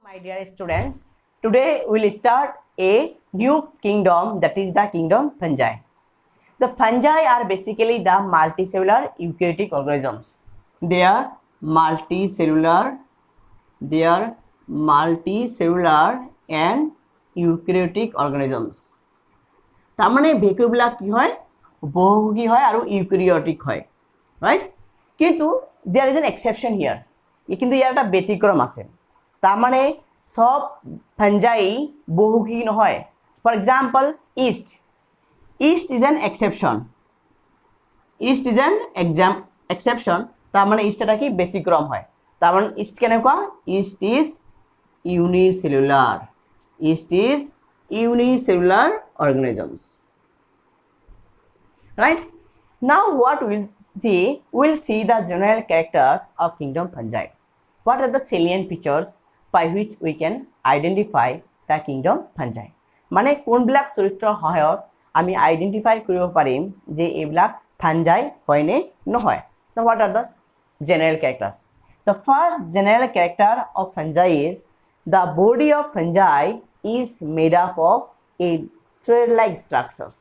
My dear students, today we will start a new kingdom, that is the kingdom fungi. The fungi are basically the multicellular eukaryotic organisms. They are multicellular and eukaryotic organisms. তার মানে ভেকুবিলাক কি হয় বহুমুখী হয় আৰু eukaryotic হয়, right? কিন্তু there is an exception here, কিন্তু ইয়াৰ এটা ব্যতিক্ৰম আছে। তার মানে সব ফাঞ্জাই বহুমুখী নহয়। For example East is an exception, তার মানে ইষ্ট এটা কি ব্যতিক্রম হয়। তার মানে ইষ্ট কেনেকুৱা? ইষ্ট is unicellular organisms, right? Now what we'll see the general characters of kingdom fungi. What are the salient features by which we can identify the kingdom fungi? মানে কোনবিলাক চৰিত্ৰৰ সহায়ত আমি আইডেন্টিফাই কৰিব পাৰিম যে এইবিলাক ফাঞ্জাই হয় নে নহয়। Now what are the general characters? The first general character of fungi is the body of fungi is made up of a thread-like structures.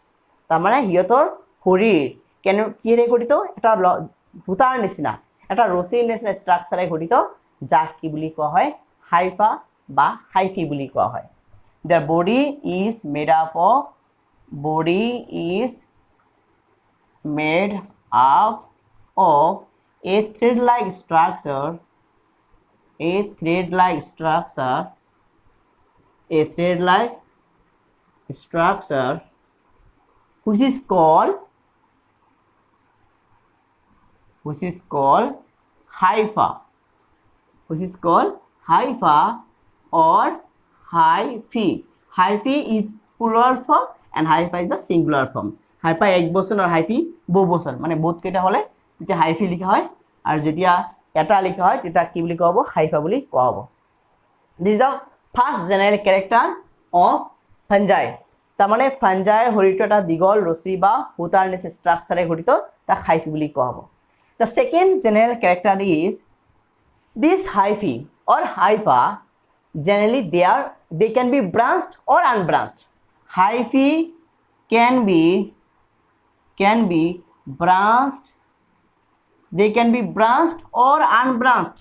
তার মানে সিহঁতৰ শৰীৰ কিহেৰে গঠিত? এটা সূতাৰ নিচিনা, এটা ৰছীৰ নিচিনা ষ্ট্ৰাকচাৰে গঠিত, যাক কি বুলি কোৱা হয়? হাইফা বা হাইফি বুলি কোৱা হয়। Their body is made up of a thread-like structure, which is called hypha, or hyphae. Hyphae is plural form and hypha is the singular form. Hypha এক বচন আর hyphae বহু বচন, মানে বহুত কেইটা হলে তেতিয়া hyphae লিখা হয়, আর যেতিয়া এটা লিখা হয় তেতিয়া কি বুলি কোৱা হ'ব? hypha বুলি কোৱা হ'ব। This is the first general character of fungi. তার মানে ফাঞ্জাইৰ শৰীৰটো এটা দীঘল ৰছী বা সূতাৰ নিচিনা ষ্ট্ৰাকচাৰে গঠিত, তাক হাইফি বুলি কোৱা হ'ব। The second general character is this hyphae or hypha. Generally they can be branched or unbranched. Hyphae can be branched, they can be branched or unbranched,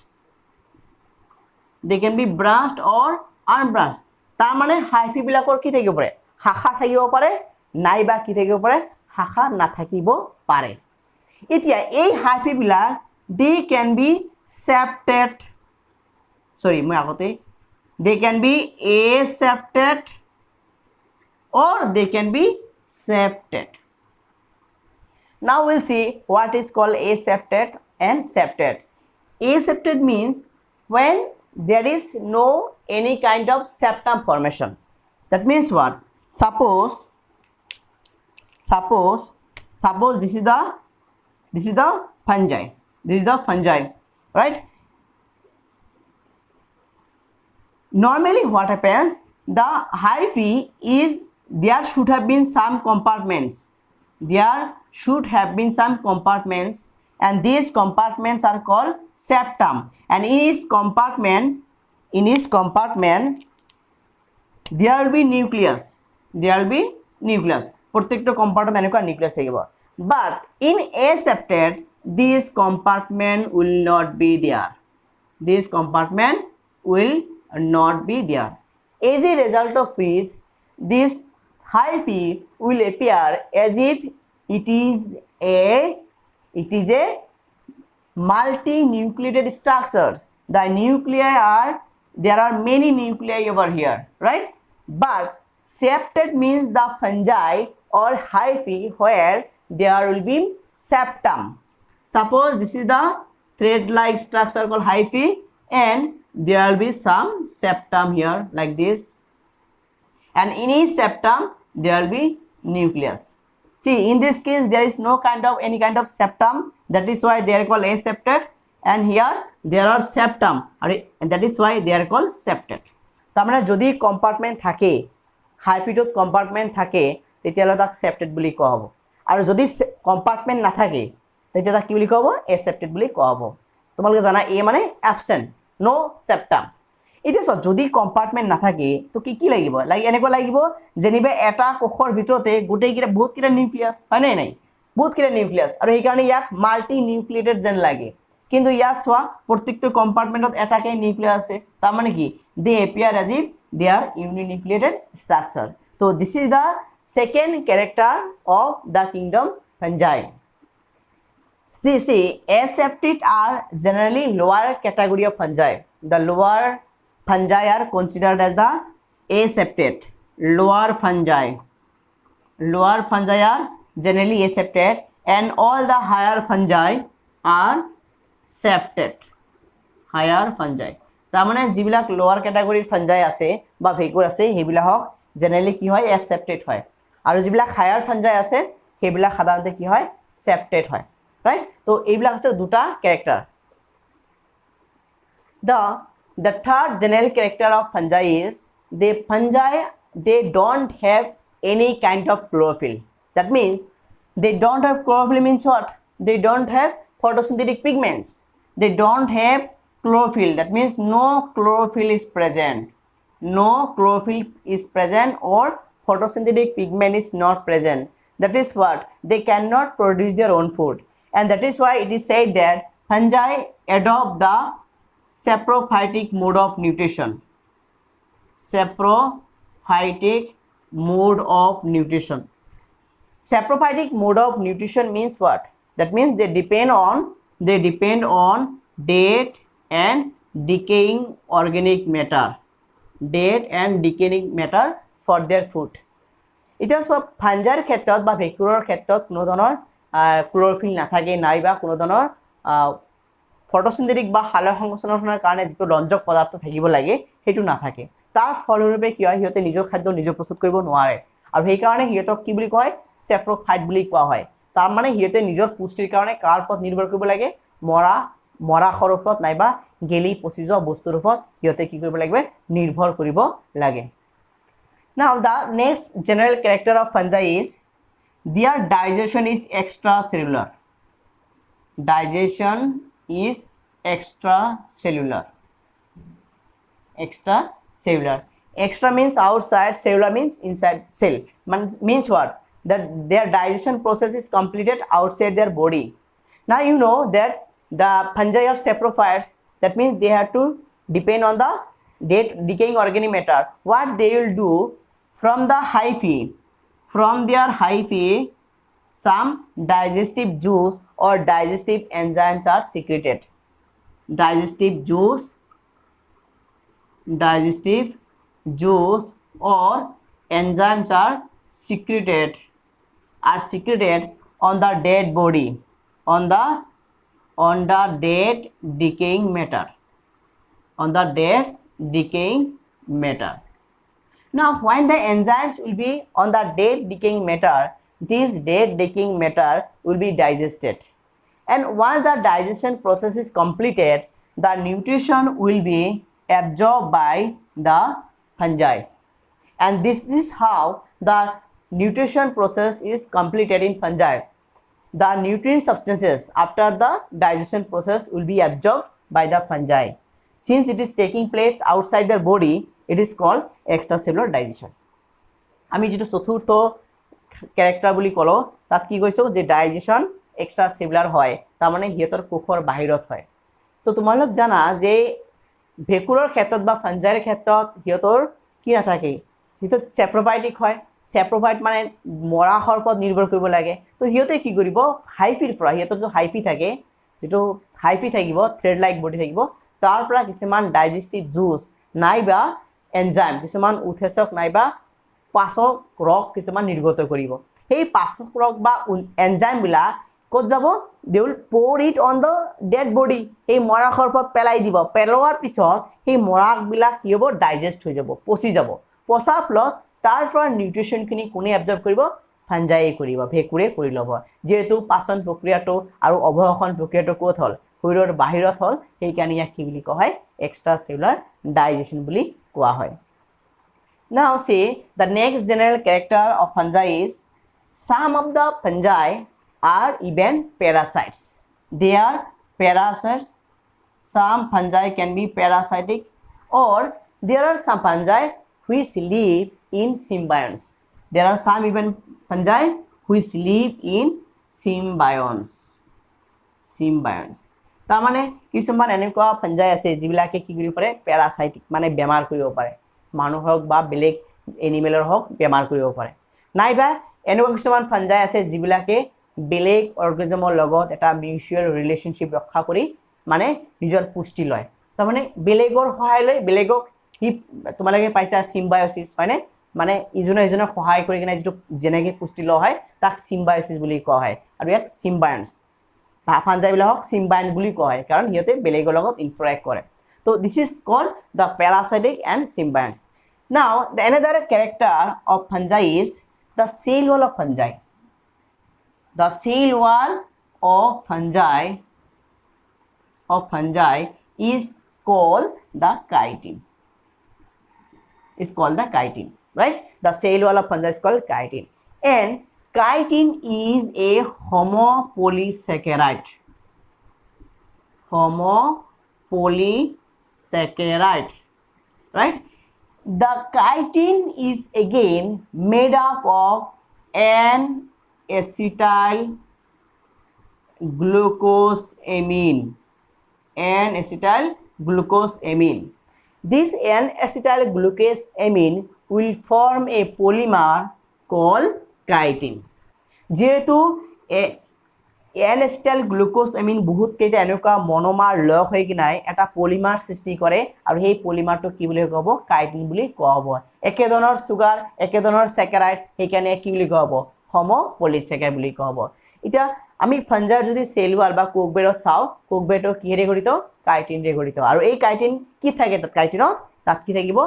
তার মানে হাইফি বিলাকৰ কি থাকিব পাৰে? শাখা থাকিব পাৰে, নাইবা কি থাকিব পাৰে? শাখা নাথাকিব পাৰে। এতিয়া এই hyphae black they can be septate, they can be aseptate or they can be septate. Now we'll see what is called aseptate and septate. Aseptate means when there is no any kind of septum formation. That means what? Suppose this is the fungi, right? Normally what happens, the hyphae is there should have been some compartments, and these compartments are called septum, and in each compartment there will be nucleus, প্রত্যেকটা compartment এনেকুৱা nucleus থাকিব। But in aseptate this compartment will not be there, as a result of which this hyphae will appear as if it is a multinucleated structure. The nuclei there are many nuclei over here, right? But septate means the fungi or hyphae where there will be septum. Suppose this is the thread-like structure called hyphae, and there will be some septum here like this, and in each septum there will be nucleus. See, in this case there is no any kind of septum, that is why they are called aseptate, and here there are septum, and that is why they are called septate. তার মানে যদি compartment থাকে, হাইফিটোত compartment থাকে, তেতিয়াহ'লে তাক সেপ্টেট বুলি কোৱা হ'ব, আৰু যদি কম্পার্টমেন্ট নাথাকে তেতিয়া তাক কি বুলি কোৱা হ'ব? এসেপ্টেট বুলি কোৱা হ'ব। তোমালোকে জানা এ মানে অ্যাবসেন্ট, নো সেপ্টাম। এতিয়া চ যদি কম্পাৰ্টমেণ্ট নাথাকে তো কি লাগিব এনেকুৱা লাগিব যেনিবা এটা কোষৰ ভিতৰতে গোটেইকেইটা বহুতকেইটা নিউক্লিয়াছ হয় নাই বহুতকেইটা নিউক্লিয়াছ আৰু সেইকাৰণে ইয়াক মাল্টি নিউক্লিয়েটেড যেন লাগে কিন্তু ইয়াত চোৱা প্ৰত্যেকটো কম্পাৰ্টমেণ্টত এটাকৈ নিউক্লিয়াছ আছে তাৰমানে কি they appear as if they are uninucleated structure তো this is the second character of the kingdom fungi See, aseptate are generally lower category of fungi. The lower fungi are considered as the aseptate. Lower fungi are generally aseptate, and all the higher fungi are septate. Higher fungi. তাৰমানে যিবিলাক lower category fungi আছে বা ভেকুৰ আছে সেইবিলাকক generally কি হয় aseptate হয় আৰু যিবিলাক higher fungi আছে সেইবিলাক সাধাৰণতে কি হয় septate হয় right so এইবিলাক আছে দুটা character the third general character of fungi is they don't have any kind of chlorophyll that means they don't have chlorophyll means what they don't have photosynthetic pigments they don't have chlorophyll that means no chlorophyll is present or photosynthetic pigment is not present that is what they cannot produce their own food and that is why it is said that fungi adopt the saprophytic mode of nutrition saprophytic mode of means what that means they depend on dead and decaying organic matter for their food এতিয়া সব ফাঞ্জাইৰ ক্ষেত্ৰত বা ভেকুৰৰ ক্ষেত্ৰত কোনো ধৰণৰ chlorophyll নাথাকে নাইবা কোনো ধৰণৰ ফটোসিন্থেটিক বা সালোক সংশ্লেষণৰ কাৰণে যিটো ৰঞ্জক পদাৰ্থ থাকিব লাগে হেতু নাথাকে তাৰ ফলৰূপে কি হয় হিয়তে নিজৰ খাদ্য নিজে প্ৰস্তুত কৰিব নোৱাৰে আৰু সেই কাৰণে হিয়তক কি বুলি কয় সেপ্ৰোফাইট বুলি কোৱা হয় তাৰ মানে হিয়তে নিজৰ পুষ্টিৰ কাৰণে কাৰ ওপৰত নিৰ্ভৰ কৰিব লাগে মৰা খৰ ওপৰত নাইবা গেলি পচি যোৱা বস্তুৰ ওপৰত হিয়তে কি কৰিব লাগিব নিৰ্ভৰ কৰিব লাগে Now the next general character of fungi is their digestion is extracellular. Extra means outside, cellular means inside cell. Means what? That their digestion process is completed outside their body. Now you know that the fungi are saprophytes. That means they have to depend on the dead decaying organic matter. What they will do from their hyphae some digestive juice or digestive enzymes are secreted digestive juice or enzymes are secreted on the dead body on the dead decaying matter Now, when the enzymes will be on the dead decaying matter, this dead decaying matter will be digested. And once the digestion process is completed, the nutrition will be absorbed by the fungi. And this is how the nutrition process is completed in fungi. The nutrient substances after the digestion process will be absorbed by the fungi. Since it is taking place outside their body, it is called extracellular digestion. আমি যেটো চতুৰ্থ character বুলি কলো তাত কি কৈছো যে digestion এক্সট্ৰাসেলুলাৰ হয় তাৰ মানে হিয়তৰ কোষৰ বাহিৰত হয় তো তোমালোক জানা যে ভেকুৰৰ ক্ষেত্ৰত বা ফাঞ্জাইৰ ক্ষেত্ৰত হিয়তৰ কি নাথাকে হিয়ত সেপ্ৰোফাইটিক হয় সেপ্ৰোফাইট মানে মৰা হৰপত নিৰ্ভৰ কৰিব লাগে তো হিয়তে কি কৰিব হাইফিৰ পৰা হিয়তৰ যে হাইফি থাকে যেটো হাইফি থাকিব থ্ৰেড লাইক বডি থাকিব তাৰ পৰা কিছুমান ডাইজেষ্টিভ জুস নাইবা এনজাইম কিছুমান উৎসেচক নাইবা পাচক ৰক কিছুমান নিৰ্গত কৰিব এই পাচক ৰক বা এনজাইম বিলা ক'ত যাব they will pour it on the dead body এই মৰা খৰপত পেলাই দিব পেলোৱাৰ পিছত এই মৰাক বিলা কি হ'ব ডাইজেষ্ট হৈ যাব পচি যাব পচাৰ ফলত তাৰ পৰা নিউট্ৰিশন খিনি কোনে এবজৰ্ব কৰিব ফাঞ্জাই কৰিব ভেকুৰে কৰি লব যেহেতু পাচন প্ৰক্ৰিয়াটো আৰু অৱহখন প্ৰক্ৰিয়াটো ক'ত হল শৰীৰৰ বাহিৰত হল সেই কাৰণে ইয়াক কি বুলি কোৱা হয় এক্সট্ৰাসেলুলাৰ ডাইজেশন বুলি কোৱা হয় Now see the next general character of fungi is some of the fungi are even parasites. They are parasites. Some fungi can be parasitic or there are some fungi which live in symbionts. There are some even fungi which live in symbionts. তাৰ মানে কিছুমান এনেকুৱা fungi আছে যিবিলাকে কি কৰিব পাৰে প্যাৰাসাইটিক মানে বেমাৰ কৰিব পাৰে মানুহ হওক বা বেলেগ এনিমেলৰ হওক বেমাৰ কৰিব পাৰে নাইবা এনেকুৱা কিছুমান ফাঞ্জাই আছে যিবিলাকে বেলেগ অৰ্গানিজমৰ লগত এটা মিউচুৱেল ৰিলেশনশিপ ৰক্ষা কৰি মানে নিজৰ পুষ্টি লয় তাৰ মানে বেলেগৰ সহায় লৈ বেলেগক কি তোমালোকে পাইছা সিম্বায়োসিস হয়নে মানে ইজনে ইজনক সহায় কৰি কিনে যেটো জেনেকে পুষ্টি লয় হয় তাক সিম্বায়োসিস বুলি কোৱা হয় আৰু ইয়াক সিম্বায়ন্টস ফাঞ্জাই বিলাক সিম্বায়ন্ট বুলি কোৱা হয় কাৰণ ইহঁতে বেলেগৰ লগত ইন্টাৰেক্ট কৰে তো this is called the parasitic and symbionts now the another character of fungi is the cell wall of fungi. The cell wall of fungi is called the chitin. Is called the chitin, right? The cell wall of fungi is called chitin, and chitin is a homopolysaccharide. Homopolysaccharide, right? The chitin is again made up of an acetyl glucosamine. This N-acetyl glucosamine will form a polymer called chitin. যেহেতু N-acetyl glucosamine বহুত কেইটা এনেকুৱা মনোমাৰ log হৈ কিনাই এটা polymer সৃষ্টি কৰে আৰু সেই পলিমাৰটো কি বুলি ক'ব কাইটিন বুলি কোৱা হ'ব একে ধৰণৰ সুগাৰ একে ধৰণৰ স্যাকাৰাইড সেইকাৰণে কি বুলি কোৱা হ'ব হোমোপলিস্যাকাৰাইড বুলি কোৱা হ'ব এতিয়া আমি ফাঞ্জাইৰ যদি সেল ওয়াল বা কোকবেৰত চাও কোকবেটো কিহেৰে গঠিত কাইটিনৰে গঠিত আৰু এই কাইটিন কি থাকে তাত কাইটিনত তাত কি থাকিব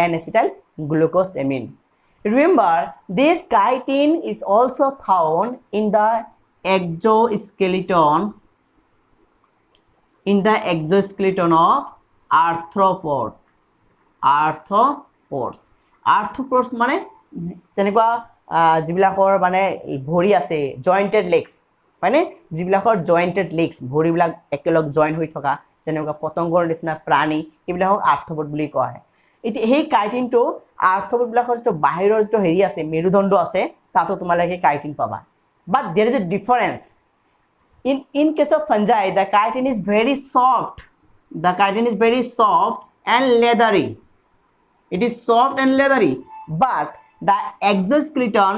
N-acetyl glucosamine. Remember, this chitin is also found in the exoskeleton of arthropods মানে তেনেকুৱা যিবিলাকৰ মানে ভৰি আছে জয়েন্টেড লেগস মানে যিবিলাকৰ জয়েন্টেড লেগস ভৰিবিলাক একেলগ জয়েন্ট হৈ থকা যেনেকুৱা পতংগৰ নিচিনা প্ৰাণী এইবিলাকক আৰ্থ্ৰপড বুলি কোৱা হয় এতিয়া সেই কাইটিনটো আৰ্থ্ৰপড বিলাকৰ যেটো বাহিৰৰ যেটো হেৰি আছে মেৰুদণ্ড আছে তাতো তোমালোকে কাইটিন পাবা but there is a difference in case of fungi the chitin is very soft and leathery it is soft and leathery but the exoskeleton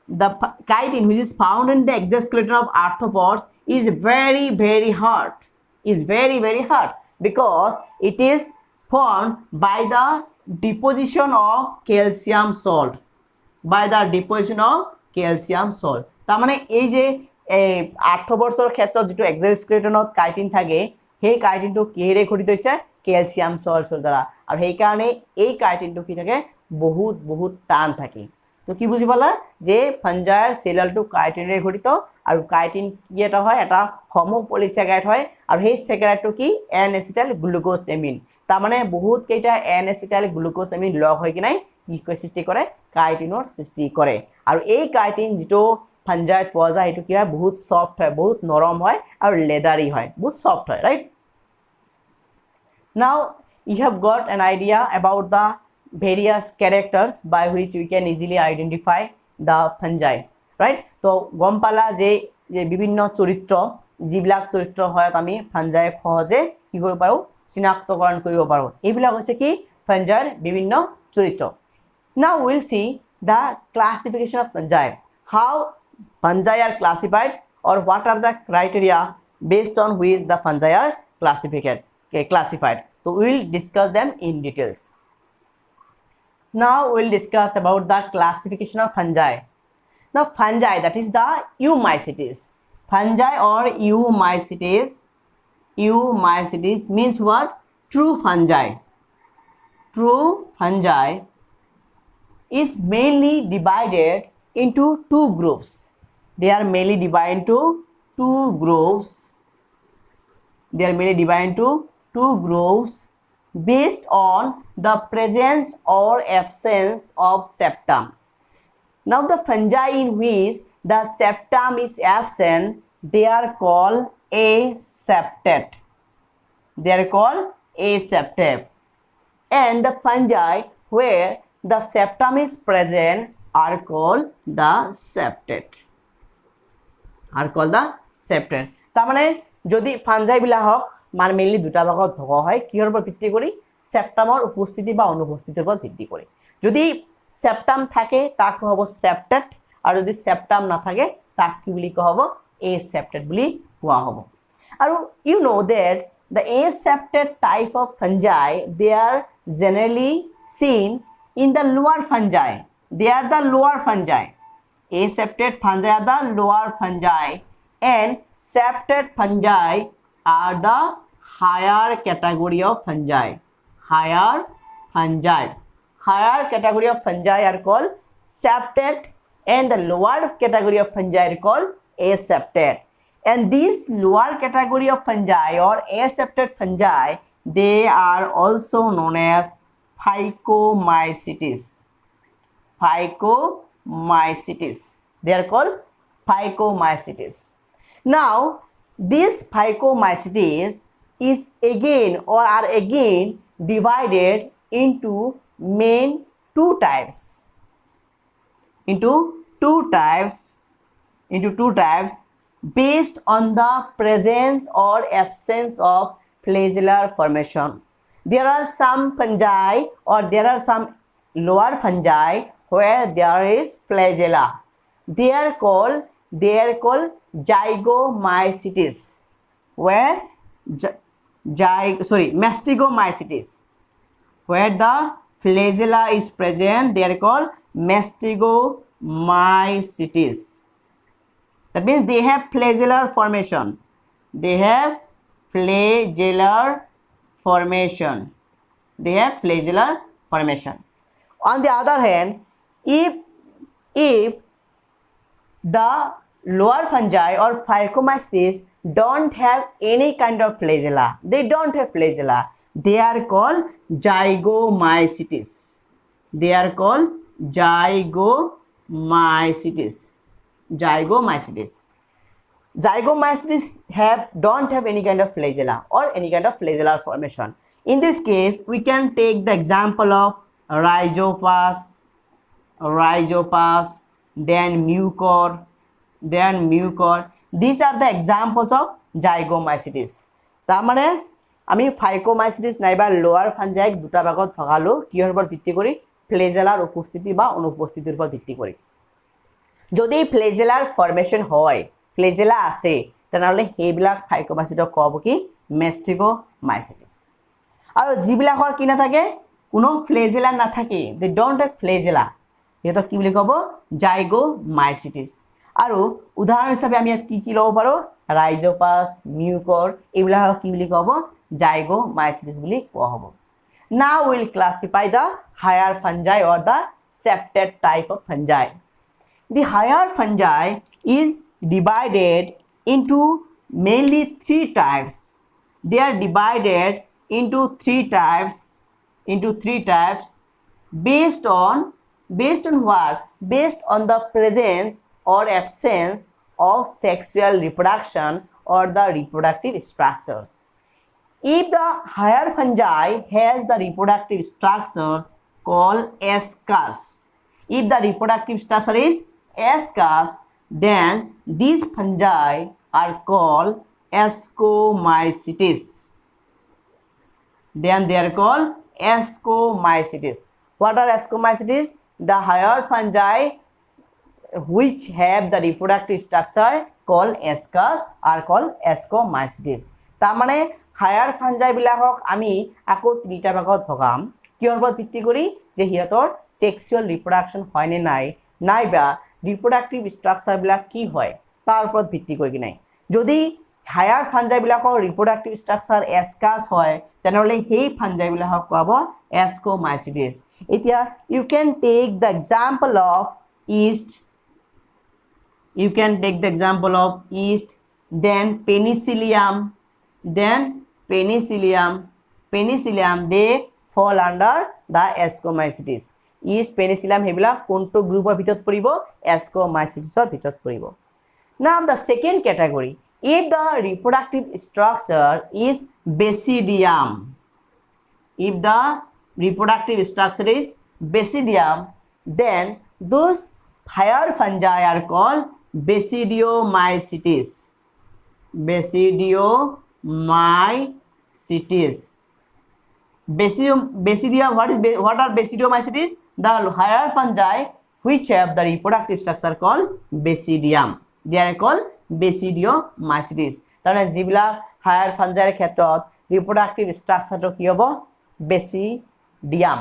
the chitin which is found in the exoskeleton of arthropods is very hard because it is formed by the deposition of calcium salt তাৰ মানে এই যে আৰ্থ্ৰপডছৰ ক্ষেত্ৰত যেটো এক্সোস্কেলেটনত chitin থাকে সেই কাইটিনটো কিহেৰে গঠিত হৈছে ক্যালসিয়াম সল্টছৰ দ্বাৰা আৰু সেই কাৰণে এই কাইটিনটো কি থাকে বহুত টান থাকে তো কি বুজি পালা যে ফাঞ্জাইৰ সেলটো কাইটিনৰে গঠিত আৰু কাইটিন কি এটা হয় এটা হোমোপলিস্যাকাৰাইড হয় আৰু সেই স্যাকাৰাইডটো কি N-acetyl glucosamine তাৰ মানে বহুত কেইটা N-acetyl glucosamine লগ হৈ কিনাই কি সৃষ্টি কৰে কাইটিনৰ সৃষ্টি কৰে আৰু এই কাইটিন যেটো ফাঞ্জাইত পোৱা যায় এটো কি হয় বহুত সফট হয় বহুত নৰম হয় আৰু লেদাৰি হয় বহুত সফট হয় right now you have got an idea about the various characters by which we can easily identify the fungi right তো গম পালা যে বিভিন্ন চৰিত্ৰ যিবিলাক চৰিত্ৰ হয় আমি ফাঞ্জাই সহজে কি কৰিব পাৰো চিনাক্তকৰণ কৰিব পাৰো এইবিলাক হৈছে কি ফাঞ্জাইৰ বিভিন্ন চৰিত্ৰ now we'll see the classification of fungi how fungi are classified or what are the criteria based on which the fungi are classified so we will discuss them in details now we will discuss about the classification of fungi now fungi that is the eumycetes fungi or eumycetes means what true fungi is mainly divided into two groups they are mainly divided into two groups based on the presence or absence of septum now the fungi in which the septum is absent they are called aseptate and the fungi where the septum is present are called the septate. Are called the septate. তাৰমানে যদি fungi বিলাক হক মান mainly দুটা ভাগত ভগা হয় কিহৰ ওপৰত ভিত্তি কৰি সেপ্টামৰ উপস্থিতি বা অনুপস্থিতিৰ ওপৰত ভিত্তি কৰি যদি সেপ্টাম থাকে তাক হ'ব সেপ্টেট আৰু যদি সেপ্টাম না থাকে তাক কি বুলি কোৱা হ'ব aseptate বুলি কোৱা হ'ব আৰু you know that the aseptate type of fungi they are generally seen in the lower fungi. They are the lower fungi. Aseptate fungi are the lower fungi and septate fungi are the higher category of fungi. Higher fungi. Higher category of fungi are called septate and the lower category of fungi are called aseptate. And these lower category of fungi or aseptate fungi they are also known as Phycomycetes. Phycomycetes. They are called Phycomycetes. Now, this Phycomycetes is again or are again divided into main two types. Into two types based on the presence or absence of flagellar formation. There are some fungi or there are some lower fungi where there is flagella. They are called Zygomycetes. Where Mastigomycetes. Where the flagella is present, they are called Mastigomycetes. That means they have flagellar formation. They have flagellar formation. They have flagellar formation. On the other hand, if the lower fungi or Phycomycetes don't have any kind of flagella, they don't have flagella, they are called Zygomycetes. They are called Zygomycetes. Zygomycetes don't have any kind of flagella or any kind of flagellar formation. In this case, we can take the example of Rhizophus, then Mucor. These are the examples of Zygomycetes. তার মানে আমি Phycomycetes নাইবা lower ফাঞ্জাইক দুটা ভাগত ভাগালো কিহৰ ওপৰত ভিত্তি কৰি ফ্লেজেলাৰ উপস্থিতি বা অনুপস্থিতিৰ ওপৰত ভিত্তি কৰি যদি ফ্লেজেলাৰ ফৰ্মেশন হয় ফ্লেজেলা আছে তেনেহলে হেবিলাক Phycomycetes কব কি Mastigomycetes আৰু যিবিলাকৰ কি না থাকে কোনো ফ্লেজেলা না থাকে they don't have flagella এটা কি বুলি কব Zygomycetes আৰু উদাহৰণ হিচাপে আমি কি লব পাৰো Rhizophus, Mucor এইবিলাক কি বুলি কব Zygomycetes বুলি কোৱা হ'ব. Now we will classify the higher fungi or the septate type of fungi. The higher fungi is divided into mainly three types. They are divided into three types based on what? Based on the presence or absence of sexual reproduction or the reproductive structures. If the higher fungi has the reproductive structures called ascus, if the reproductive structure is ascus, then these fungi are called Ascomycetes. Then they are called Ascomycetes. What are Ascomycetes? The higher fungi which have the reproductive structure called ascus are called Ascomycetes. তার মানে higher fungi বিলাকক আমি আকৌ তিনিটা ভাগত ভগাম কিহৰ ওপৰত ভিত্তি কৰি যে হিয়তৰ সেক্সুয়াল ৰিপ্ৰডাকশন হয় নে নাইবা ৰিপ্ৰডাক্টিভ স্ট্ৰাকচাৰ বিলাক কি হয় তাৰ ওপৰত ভিত্তি কৰি কি নাই যদি হায়ার ফাঞ্জাই বিলাকৰ ৰিপ্ৰডাক্টিভ স্ট্ৰাকচাৰ ascus হয় তেনেহলে সেই ফাঞ্জাই বিলাকক কোৱাব Ascomycetes. এতিয়া you can take the example of yeast. You can take the example of yeast, then penicillium, they fall under the Ascomycetes. Yeast, penicillium হেবিলাক কোনটো গ্ৰুপৰ ভিতৰত পৰিব Ascomycetesৰ ভিতৰত পৰিব. Now the second category, if the reproductive structure is basidium, if the reproductive structure is basidium, then those higher fungi are called basidiomycetes. Basidiomycetes. Basidium, what are basidiomycetes? The higher fungi which have the reproductive structure called basidium. They are called basidiomycetes. তাহলে যিবিলাক higher ফাঞ্জাইৰ ক্ষেত্ৰত reproductive ষ্ট্ৰাকচাৰটো কি হ'ব? বেচিডিয়াম।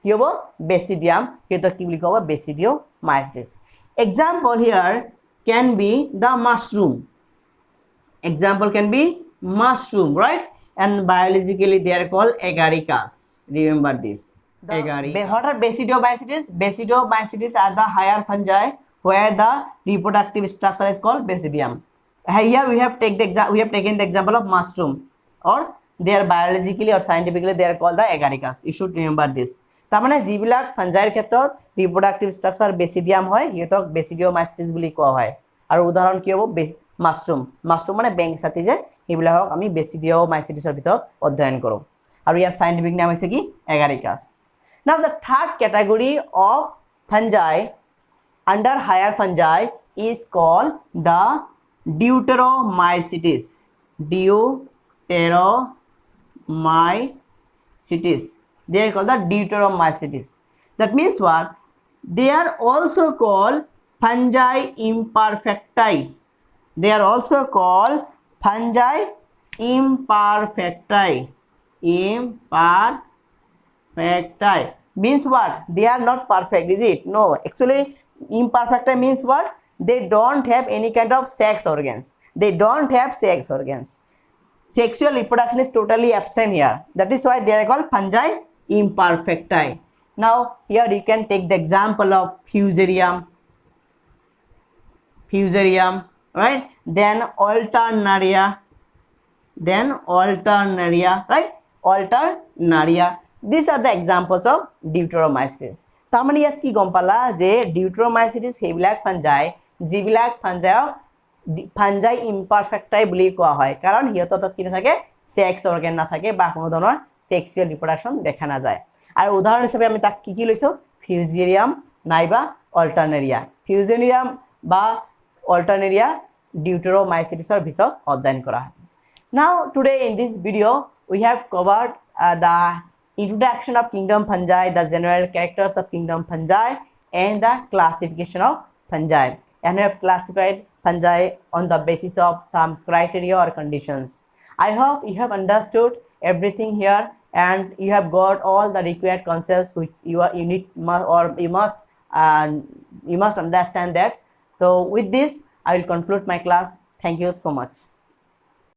কি হ'ব? বেচিডিয়াম। সেইটো কি বুলি ক'ব? বেচিডিওমাইচিটিছ। Example here can be the mushroom. Example can be mushroom, right? And biologically they are called agaricus. Remember this. Agaricus. What are basidiomycetes? Basidiomycetes are the higher fungi where the reproductive structure is called basidium. Here we have taken the example of mushroom, or they are biologically or scientifically they are called the agaricus. You should remember this. তার মানে যিবিলাক ফাঞ্জাইৰ ক্ষেত্ৰত reproductive structure বেচিডিয়াম হয় সিহঁতক বেচিডিওমাইচিটিছ বুলি কোৱা হয়। আৰু উদাহৰণ কি হ'ব? মাছৰুম। মাছৰুম মানে বেং ছাতি যে, সেইবিলাকক আমি বেচিডিওমাইচিটিছৰ ভিতৰত অধ্যয়ন কৰোঁ। আৰু ইয়াৰ সাইণ্টিফিক নাম হৈছে কি? এগাৰিকাছ। Now the third category of fungi under higher fungi is called the deuteromycetes. Deuteromycetes. They are called the deuteromycetes. That means what? They are also called fungi imperfecti. They are also called fungi imperfecti. Imperfecti means what? They are not perfect, is it? No, actually imperfecti means what? They don't have any kind of sex organs. They don't have sex organs. Sexual reproduction is totally absent here. That is why they are called fungi imperfecti. Now here you can take the example of fusarium, right? Then alternaria, right? Alternaria. These are the examples of deuteromycetes. তাৰ মানে ইয়াত কি গম পালা যে deuteromycetes সেইবিলাক fungi যিবিলাক fungi ইমপারফেক্টাই বুলি কোৱা হয়, কাৰণ সিহঁতত কি নাথাকে? সেক্স অৰ্গেন নাথাকে বা কোনো ধৰণৰ সেক্সুৱেল ৰিপ্ৰডাকশ্যন দেখা নাযায়। আৰু উদাহৰণ হিচাপে আমি তাক কি লৈছো? ফিউজেৰিয়াম নাইবা অল্টাৰনেৰিয়া। ফিউজেৰিয়াম বা অল্টাৰনেৰিয়া deuteromycetesৰ ভিতৰত অধ্যয়ন কৰা হয়। Now today in this video we have covered the introduction of kingdom fungi, the general characters of kingdom fungi, and the classification of fungi. And we have classified fungi on the basis of some criteria or conditions. I hope you have understood everything here and you have got all the required concepts which you must understand that. So with this I will conclude my class. Thank you so much.